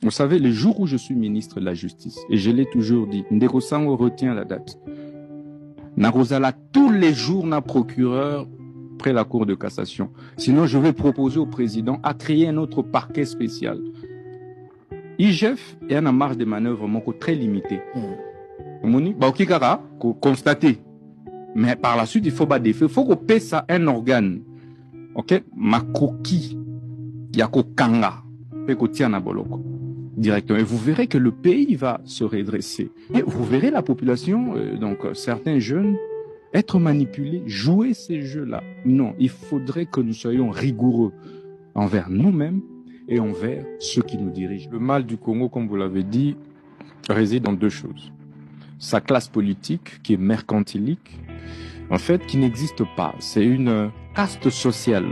Vous savez, le jour où je suis ministre de la Justice, et je l'ai toujours dit, Ndeko Sango retient la date. Narozala tous les jours na procureur près la Cour de cassation. Sinon, je vais proposer au président à créer un autre parquet spécial. IGF est en marge de manœuvre très limitée. Moni, bah ok kara, constater. Mais par la suite, il faut battre des faits. Il faut qu'on paie ça un organe. Ok, makoki, yako kanga, pe ko tia na boloko. Directement. Et vous verrez que le pays va se redresser. Et vous verrez la population, donc certains jeunes, être manipulés, jouer ces jeux-là. Non, il faudrait que nous soyons rigoureux envers nous-mêmes et envers ceux qui nous dirigent. Le mal du Congo, comme vous l'avez dit, réside dans deux choses. Sa classe politique, qui est mercantilique, en fait, qui n'existe pas. C'est une caste sociale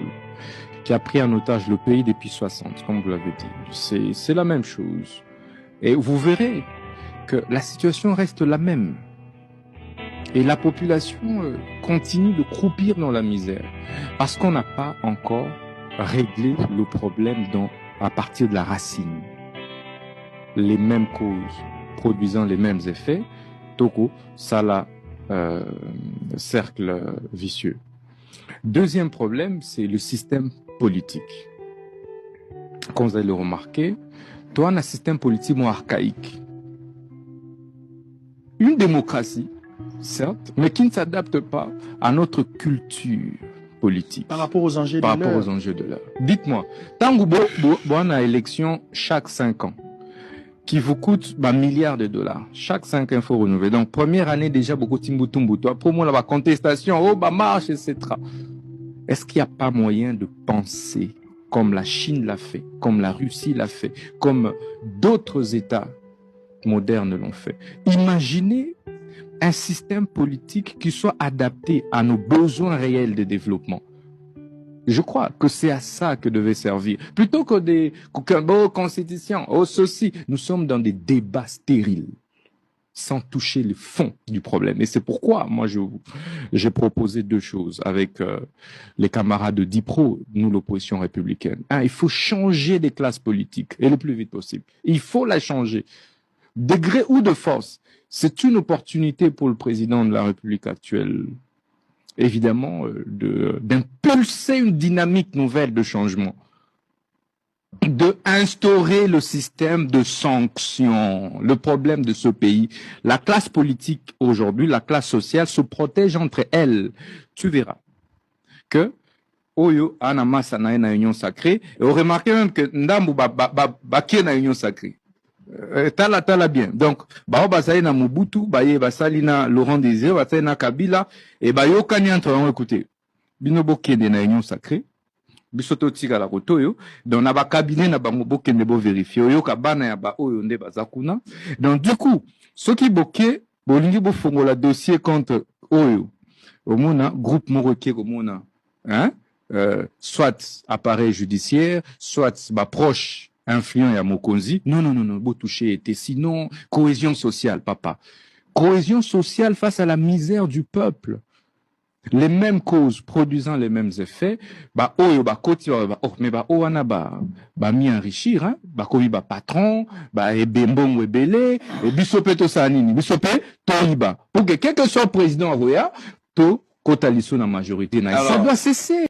qui a pris en otage le pays depuis 60, comme vous l'avez dit. C'est la même chose. Et vous verrez que la situation reste la même. Et la population continue de croupir dans la misère. Parce qu'on n'a pas encore réglé le problème à partir de la racine. Les mêmes causes produisant les mêmes effets. Toko, ça la cercle vicieux. Deuxième problème, c'est le système politique. Comme vous allez le remarquer, toi, on a un système politique archaïque. Une démocratie, certes, mais qui ne s'adapte pas à notre culture politique. Par rapport aux enjeux de l'heure. Dites-moi, tant que vous avez une élection chaque 5 ans, qui vous coûte milliards de dollars. Chaque 5 ans, il faut renouveler. Donc, première année, déjà, beaucoup de timbutumbuto. Après, moi, la contestation, marche, etc. Est-ce qu'il n'y a pas moyen de penser comme la Chine l'a fait, comme la Russie l'a fait, comme d'autres États modernes l'ont fait? Imaginez un système politique qui soit adapté à nos besoins réels de développement. Je crois que c'est à ça que devait servir. Plutôt que des constitutions, ceci. Nous sommes dans des débats stériles, sans toucher le fond du problème. Et c'est pourquoi, moi, j'ai proposé deux choses avec les camarades de DIPRO, nous, l'opposition républicaine. Il faut changer les classes politiques, et le plus vite possible. Il faut la changer. De gré ou de force. C'est une opportunité pour le président de la République actuelle, évidemment, d'impulser une dynamique nouvelle de changement, de instaurer le système de sanctions. Le problème de ce pays, la classe politique aujourd'hui, la classe sociale se protège entre elles. Tu verras que Oyo Anamasa na union sacrée, et on remarque même que Ndambu Baké na union sacrée. Tala bien. Donc, basali na Mobutu, basali na Laurent Désiré, basali na Kabila, et yo kani entre eux, écoutez, binobo kende na union sacrée, bisoto tika la kotoyo, donc na ba cabinet na bango bokende bo vérifier, yo kabana ya ba oyo nde bazakuna. Donc, du coup, ceux qui boké, bolingi bo fongola dossier contre oyo, omona, groupe moroké komona, soit appareil judiciaire, soit proche, influent à Mokonzi. Non, beau toucher était sinon cohésion sociale, papa. Cohésion sociale face à la misère du peuple. Les mêmes causes produisant les mêmes effets, mi enrichir, komi patron, ebembong ebele, bisope to sanini, bisope toiba. Pour que quel que soit le président roya, to kotaliso na majorité, ça doit cesser.